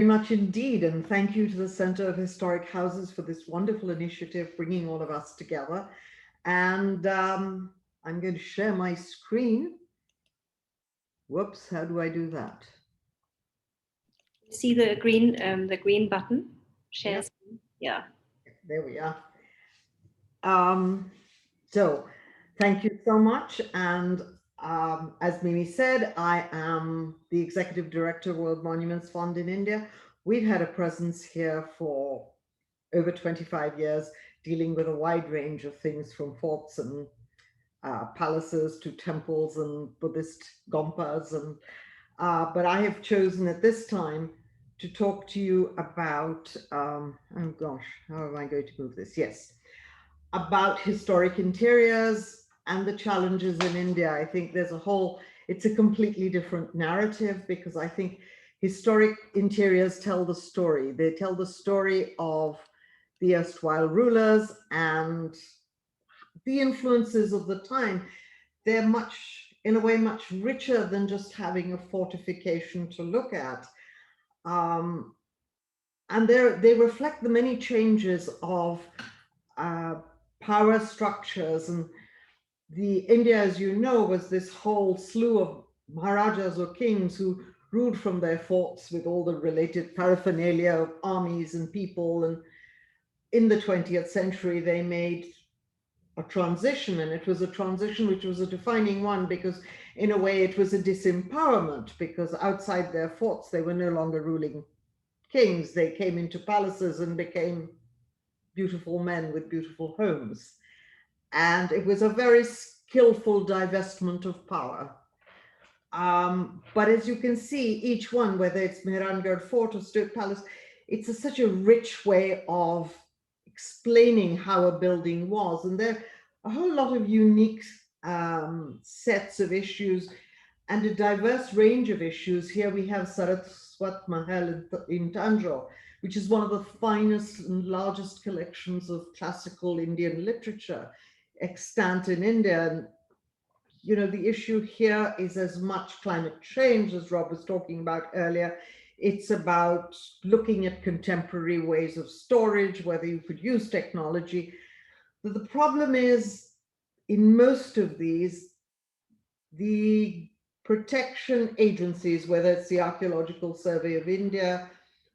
much indeed, and thank you to the Center of Historic Houses for this wonderful initiative, bringing all of us together. And I'm going to share my screen. Whoops, how do I do that? See the green button, share Yep. screen. Yeah. There we are. So thank you so much. And as Mimi said, I am the Executive Director of World Monuments Fund in India. We've had a presence here for over 25 years, dealing with a wide range of things from forts and palaces to temples and Buddhist gompas. And but I have chosen at this time to talk to you about, oh gosh, how am I going to move this? Yes, about historic interiors and the challenges in India. I think there's a whole, it's a completely different narrative, because I think historic interiors tell the story. They tell the story of the erstwhile rulers and the influences of the time. They're much, in a way, much richer than just having a fortification to look at. And they reflect the many changes of power structures. And the India, as you know, was this whole slew of Maharajas or kings who ruled from their forts with all the related paraphernalia of armies and people. And in the 20th century, they made a transition, and it was a transition which was a defining one, because in a way it was a disempowerment, because outside their forts they were no longer ruling kings. They came into palaces and became beautiful men with beautiful homes. And it was a very skillful divestment of power. But as you can see, each one, whether it's Mehrangarh Fort or Stoke Palace, it's such a rich way of explaining how a building was. And there are a whole lot of unique sets of issues and a diverse range of issues. Here we have Saraswat Mahal in Tanjore, which is one of the finest and largest collections of classical Indian literature extant in India. And you know, the issue here is as much climate change, as Rob was talking about earlier. It's about looking at contemporary ways of storage, whether you could use technology. But the problem is, in most of these, the protection agencies, whether it's the Archaeological Survey of India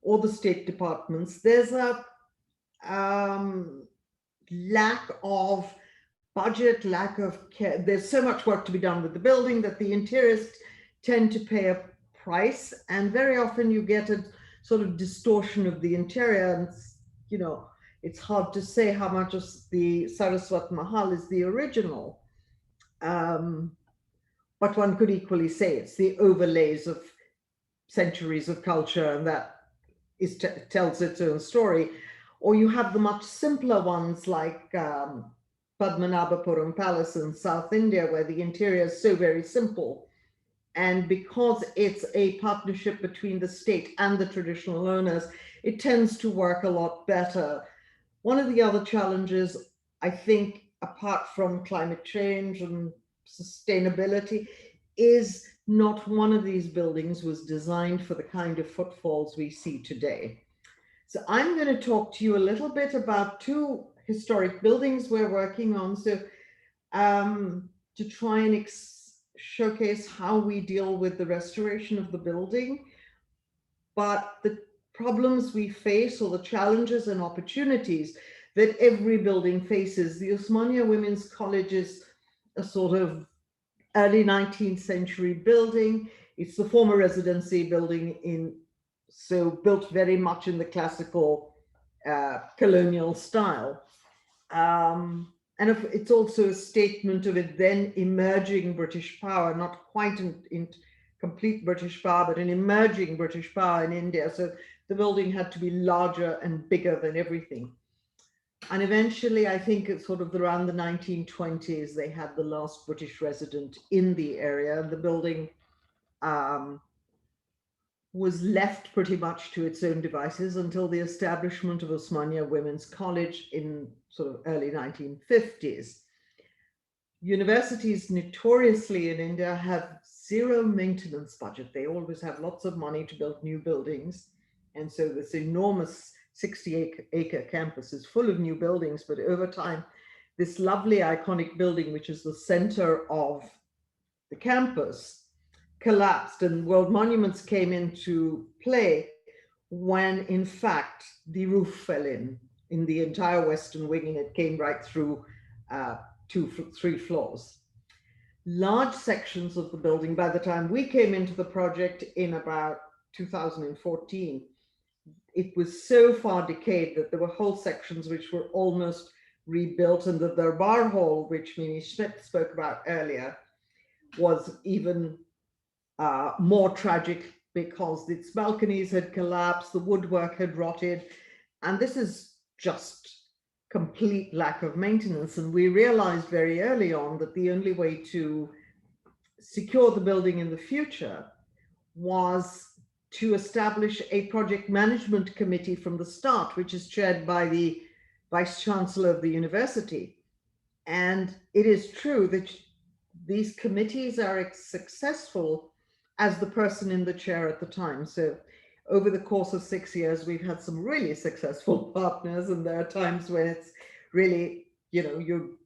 or the state departments, there's a lack of budget, lack of care. There's so much work to be done with the building that the interiorists tend to pay a price, and very often you get a sort of distortion of the interior. And you know, it's hard to say how much of the Saraswat Mahal is the original, but one could equally say it's the overlays of centuries of culture, and that tells its own story. Or you have the much simpler ones like Padmanabhapuram Palace in South India, where the interior is so very simple. And because it's a partnership between the state and the traditional owners, it tends to work a lot better. One of the other challenges, I think, apart from climate change and sustainability, is not one of these buildings was designed for the kind of footfalls we see today. So I'm going to talk to you a little bit about two historic buildings we're working on. So to try and showcase how we deal with the restoration of the building, but the problems we face, or the challenges and opportunities that every building faces. The Osmania Women's College is a sort of early 19th century building. It's the former residency building so built very much in the classical colonial style. And it's also a statement of it then emerging British power, not quite in complete British power, but an emerging British power in India. So the building had to be larger and bigger than everything. And eventually, I think it's sort of around the 1920s, they had the last British resident in the area. The building was left pretty much to its own devices until the establishment of Osmania Women's College in sort of early 1950s. Universities notoriously in India have zero maintenance budget. They always have lots of money to build new buildings. And so this enormous 60-acre campus is full of new buildings, but over time, this lovely iconic building, which is the center of the campus, collapsed, and World Monuments came into play when, in fact, the roof fell in the entire western wing, and it came right through 3 floors. Large sections of the building, by the time we came into the project in about 2014, it was so far decayed that there were whole sections which were almost rebuilt, and the Darbar Hall, which Mimi Schmidt spoke about earlier, was even more tragic because its balconies had collapsed, the woodwork had rotted, and this is just complete lack of maintenance. And we realized very early on that the only way to secure the building in the future was to establish a project management committee from the start, which is chaired by the Vice Chancellor of the university. And it is true that these committees are successful as the person in the chair at the time. So over the course of 6 years, we've had some really successful partners, and there are times when it's really, you know, you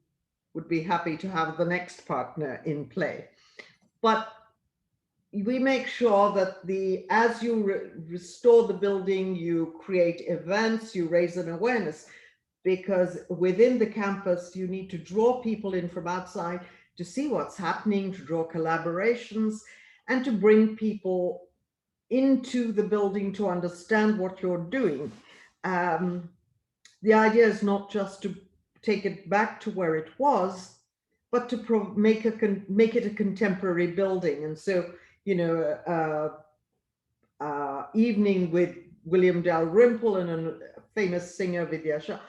would be happy to have the next partner in play. But we make sure that as you restore the building, you create events, you raise an awareness, because within the campus, you need to draw people in from outside to see what's happening, to draw collaborations, and to bring people into the building to understand what you're doing. The idea is not just to take it back to where it was, but to make it a contemporary building. And so, you know, Evening with William Dalrymple and a famous singer, Vidya Shah,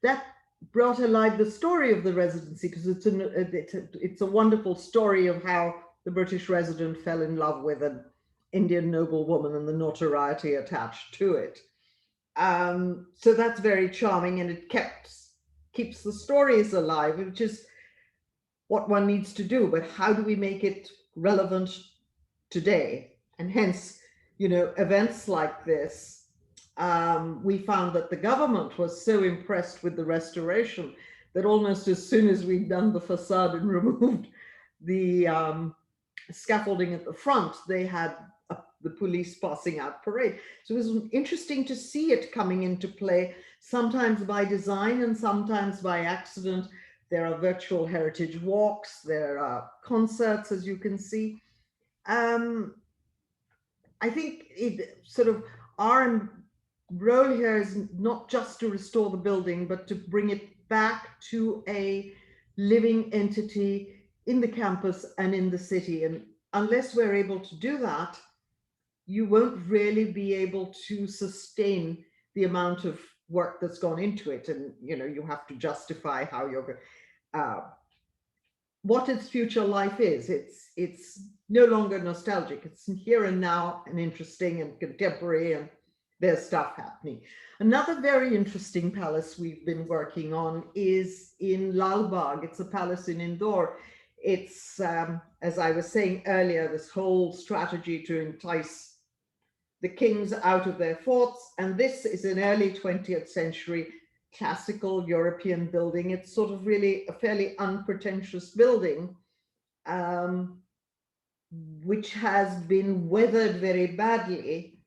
that brought alive the story of the residency, because it's a wonderful story of how the British resident fell in love with an Indian noblewoman and the notoriety attached to it. So that's very charming, and it keeps the stories alive, which is what one needs to do. But how do we make it relevant today? And hence, you know, events like this, we found that the government was so impressed with the restoration that almost as soon as we'd done the facade and removed the scaffolding at the front, they had the police passing out parade. So it was interesting to see it coming into play, sometimes by design and sometimes by accident. There are virtual heritage walks, there are concerts, as you can see. I think it sort of our role here is not just to restore the building, but to bring it back to a living entity in the campus and in the city. And unless we're able to do that, you won't really be able to sustain the amount of work that's gone into it. And, you know, you have to justify how you're what its future life is. It's no longer nostalgic. It's here and now and interesting and contemporary, and there's stuff happening. Another very interesting palace we've been working on is in Lal Bagh. It's a palace in Indore. It's, as I was saying earlier, this whole strategy to entice the kings out of their forts. And this is an early 20th century classical European building. It's sort of really a fairly unpretentious building, which has been weathered very badly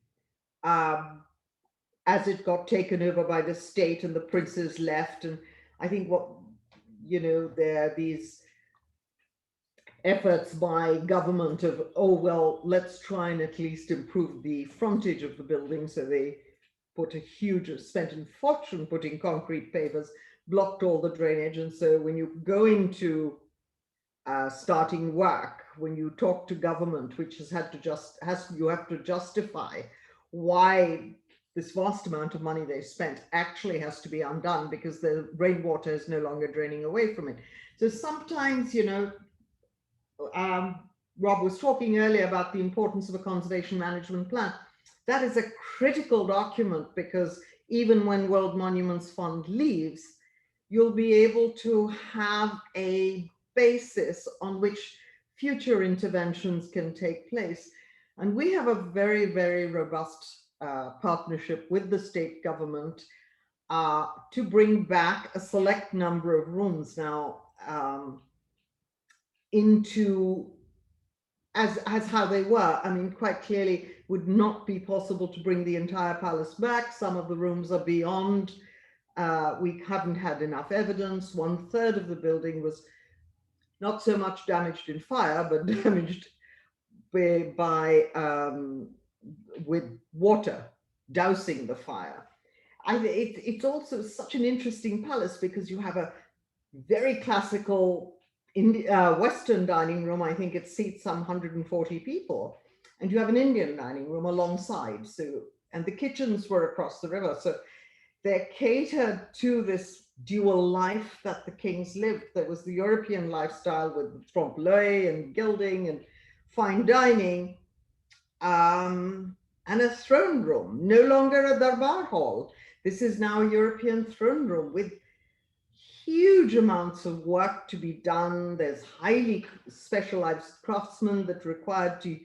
as it got taken over by the state and the princes left. And I think there are these efforts by government of, oh, well, let's try and at least improve the frontage of the building. So they spent a fortune putting concrete pavers, blocked all the drainage. And so when you go into starting work, when you talk to government, which you have to justify why this vast amount of money they spent actually has to be undone because the rainwater is no longer draining away from it. So sometimes, Rob was talking earlier about the importance of a conservation management plan. That is a critical document, because even when World Monuments Fund leaves, you'll be able to have a basis on which future interventions can take place. And we have a very, very robust partnership with the state government to bring back a select number of rooms now into as how they were. I mean, quite clearly would not be possible to bring the entire palace back. Some of the rooms are beyond. We haven't had enough evidence. 1/3 of the building was not so much damaged in fire, but damaged by with water dousing the fire. It's also such an interesting palace because you have a very classical Western dining room. I think it seats some 140 people, and you have an Indian dining room alongside. So, and the kitchens were across the river, so they're catered to this dual life that the kings lived. There was the European lifestyle with trompe l'oeil and gilding and fine dining, and a throne room, no longer a darbar hall. This is now a European throne room with huge amounts of work to be done. There's highly specialized craftsmen that are required to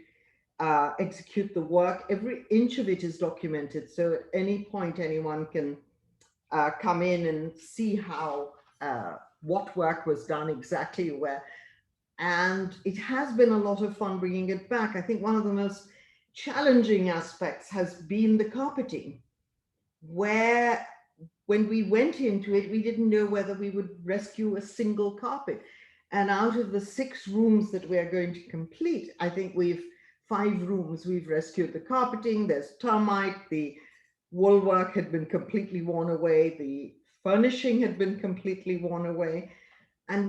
execute the work. Every inch of it is documented. So at any point, anyone can come in and see how what work was done exactly where. And it has been a lot of fun bringing it back. I think one of the most challenging aspects has been the carpeting, where when we went into it, we didn't know whether we would rescue a single carpet. And out of the 6 rooms that we are going to complete, I think 5 rooms, we've rescued the carpeting. There's termite, the woolwork had been completely worn away, the furnishing had been completely worn away. And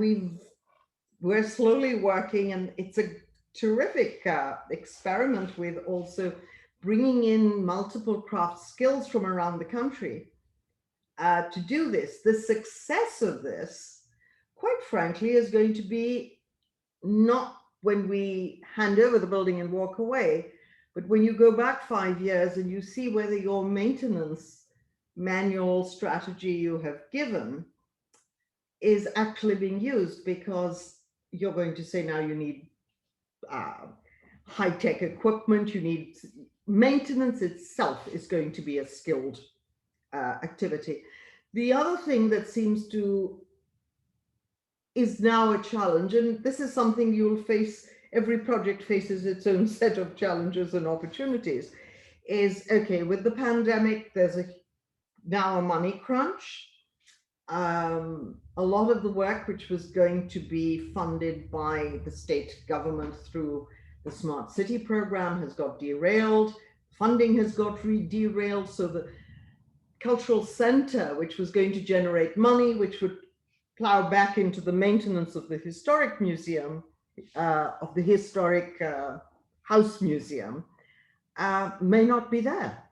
we're slowly working, and it's a terrific experiment with also bringing in multiple craft skills from around the country to do this. The success of this, quite frankly, is going to be not when we hand over the building and walk away, but when you go back 5 years and you see whether your maintenance manual strategy you have given is actually being used, because you're going to say now you need high-tech equipment, you need maintenance itself is going to be a skilled activity. The other thing that seems to is now a challenge, and this is something you'll face, every project faces its own set of challenges and opportunities, is okay, with the pandemic, there's now a money crunch. A lot of the work which was going to be funded by the state government through the Smart City program has got derailed. Funding has got derailed. So the cultural center, which was going to generate money, which would plow back into the maintenance of the historic museum, of the historic house museum, may not be there.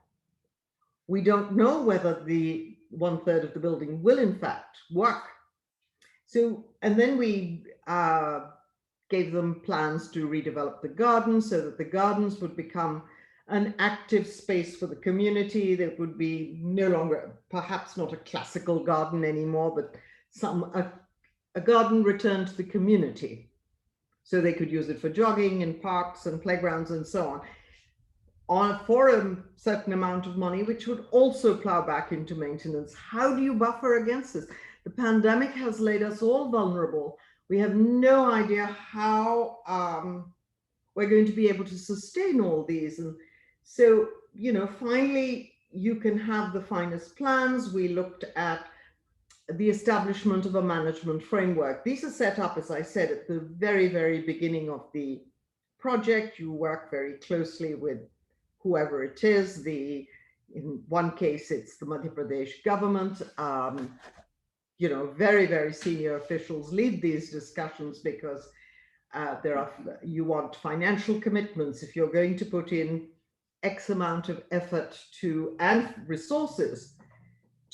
We don't know whether the 1/3 of the building will in fact work. So, and then we gave them plans to redevelop the gardens so that the gardens would become an active space for the community. That would be no longer, perhaps not a classical garden anymore, but a garden returned to the community. So they could use it for jogging and parks and playgrounds and so on, for a certain amount of money, which would also plow back into maintenance. How do you buffer against this? The pandemic has laid us all vulnerable. We have no idea how we're going to be able to sustain all these. And so, you know, finally, you can have the finest plans. We looked at the establishment of a management framework. These are set up, as I said, at the very, very beginning of the project. You work very closely with whoever it is. In one case, it's the Madhya Pradesh government. You know, very, very senior officials lead these discussions because you want financial commitments. If you're going to put in X amount of effort and resources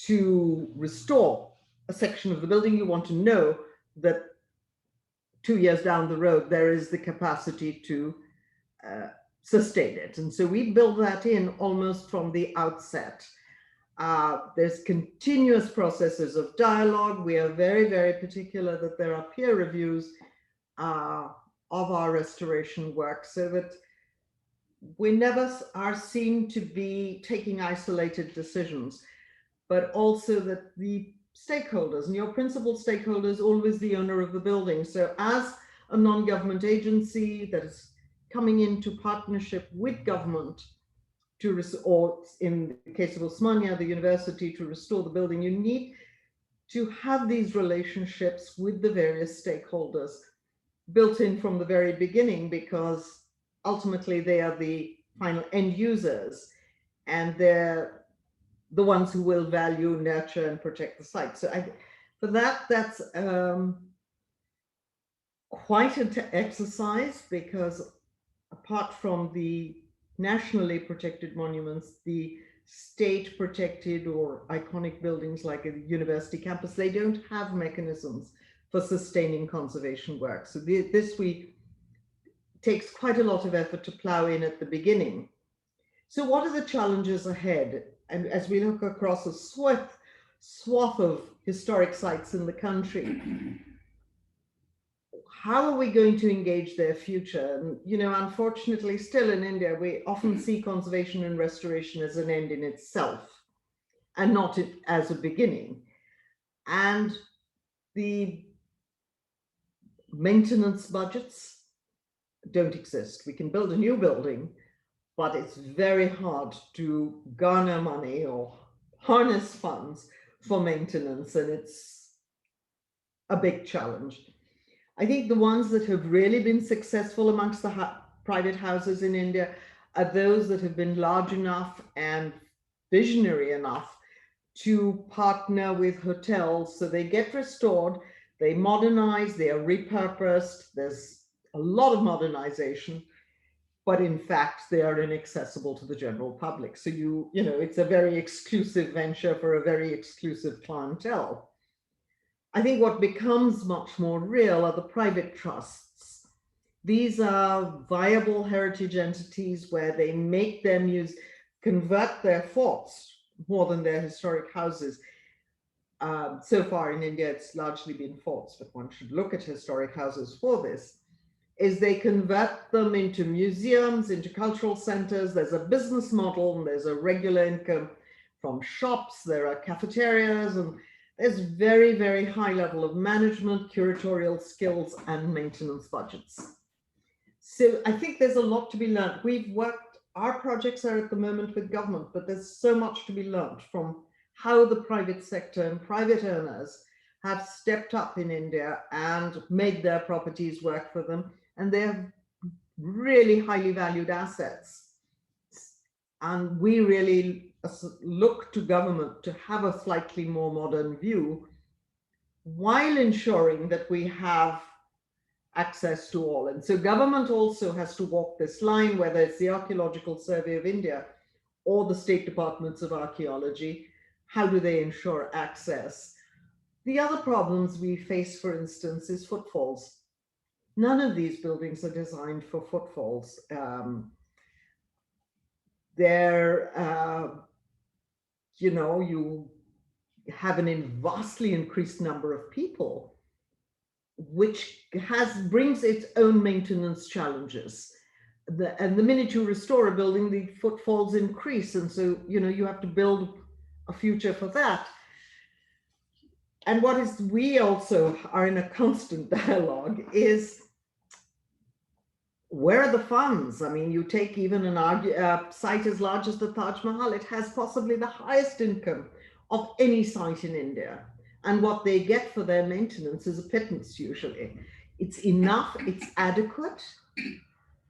to restore a section of the building, you want to know that 2 years down the road, there is the capacity to sustain it. And so we build that in almost from the outset. There's continuous processes of dialogue. We are very, very particular that there are peer reviews of our restoration work, so that we never are seen to be taking isolated decisions, but also that the stakeholders, and your principal stakeholder is always the owner of the building. So as a non-government agency that is coming into partnership with government to or in the case of Osmania, the university, to restore the building, you need to have these relationships with the various stakeholders built in from the very beginning, because ultimately they are the final end users, and they're the ones who will value, nurture, and protect the site. So for that, that's quite an exercise, because apart from the nationally protected monuments, the state protected or iconic buildings like a university campus, they don't have mechanisms for sustaining conservation work. So this takes quite a lot of effort to plow in at the beginning. So what are the challenges ahead? And as we look across a swath of historic sites in the country, how are we going to engage their future? And, you know, unfortunately, still in India, we often see conservation and restoration as an end in itself and not as a beginning. And the maintenance budgets don't exist. We can build a new building, but it's very hard to garner money or harness funds for maintenance, and it's a big challenge. I think the ones that have really been successful amongst the private houses in India are those that have been large enough and visionary enough to partner with hotels. So they get restored, they modernize, they are repurposed. There's a lot of modernization, but in fact, they are inaccessible to the general public. So you know, it's a very exclusive venture for a very exclusive clientele. I think what becomes much more real are the private trusts. These are viable heritage entities where they make their convert their forts more than their historic houses. So far in India, it's largely been forts, but one should look at historic houses for this, is they convert them into museums, into cultural centers. There's a business model, and there's a regular income from shops, there are cafeterias, and there's very, very high level of management, curatorial skills, and maintenance budgets. So I think there's a lot to be learned. Our projects are at the moment with government, but there's so much to be learned from how the private sector and private owners have stepped up in India and made their properties work for them. And they're really highly valued assets. And we really look to government to have a slightly more modern view, while ensuring that we have access to all. And so government also has to walk this line, whether it's the Archaeological Survey of India or the state departments of archaeology. How do they ensure access? The other problems we face, for instance, is footfalls. None of these buildings are designed for footfalls. You know, you have a vastly increased number of people, which brings its own maintenance challenges. And the minute you restore a building, the footfalls increase. And so, you know, you have to build a future for that. And we also are in a constant dialogue is, where are the funds? I mean, you take even a site as large as the Taj Mahal, it has possibly the highest income of any site in India. And what they get for their maintenance is a pittance usually. It's enough, it's adequate,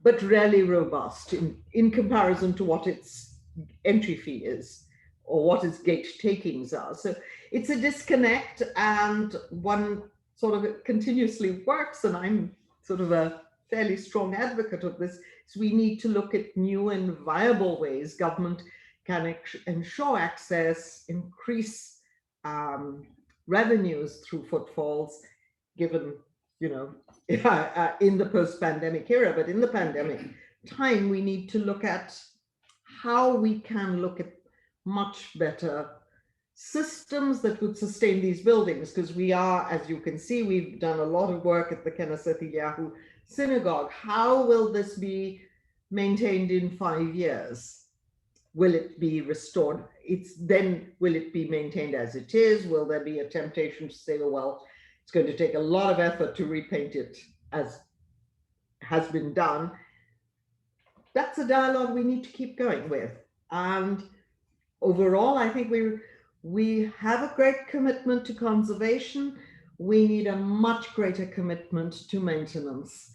but rarely robust in comparison to what its entry fee is or what its gate takings are. So it's a disconnect, and one sort of continuously works, and I'm sort of a fairly strong advocate of this, is we need to look at new and viable ways government can ensure access, increase revenues through footfalls, given, you know, in the post-pandemic era. But in the pandemic time, we need to look at how we can look at much better systems that would sustain these buildings, because we are, as you can see, we've done a lot of work at the Kennesath Eliyahu Synagogue. How will this be maintained in 5 years? Will it be restored? Will it be maintained as it is? Will there be a temptation to say, oh, well, it's going to take a lot of effort to repaint it as has been done? That's a dialogue we need to keep going with. And overall, I think we have a great commitment to conservation. We need a much greater commitment to maintenance.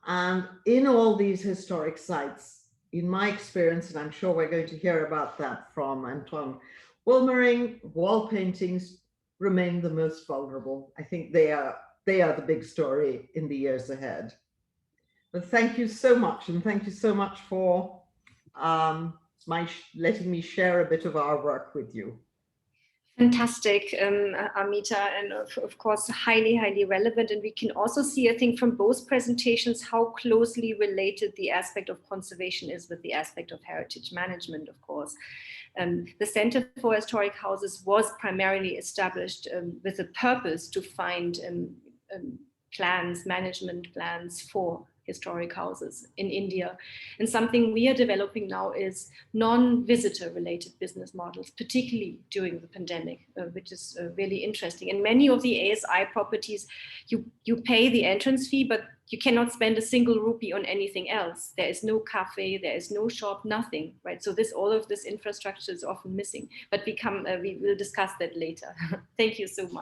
And in all these historic sites, in my experience, and I'm sure we're going to hear about that from Antoine Wilmering, wall paintings remain the most vulnerable. I think they are the big story in the years ahead. But thank you so much, and thank you so much for letting me share a bit of our work with you. Fantastic, Amita, and of course, highly, highly relevant. And we can also see, I think, from both presentations, how closely related the aspect of conservation is with the aspect of heritage management, of course. The Center for Historic Houses was primarily established with a purpose to find management plans for historic houses in India. And something we are developing now is non-visitor related business models, particularly during the pandemic, which is really interesting. And many of the ASI properties, you pay the entrance fee, but you cannot spend a single rupee on anything else. There is no cafe, there is no shop, nothing, right? So all of this infrastructure is often missing, but we will discuss that later. Thank you so much.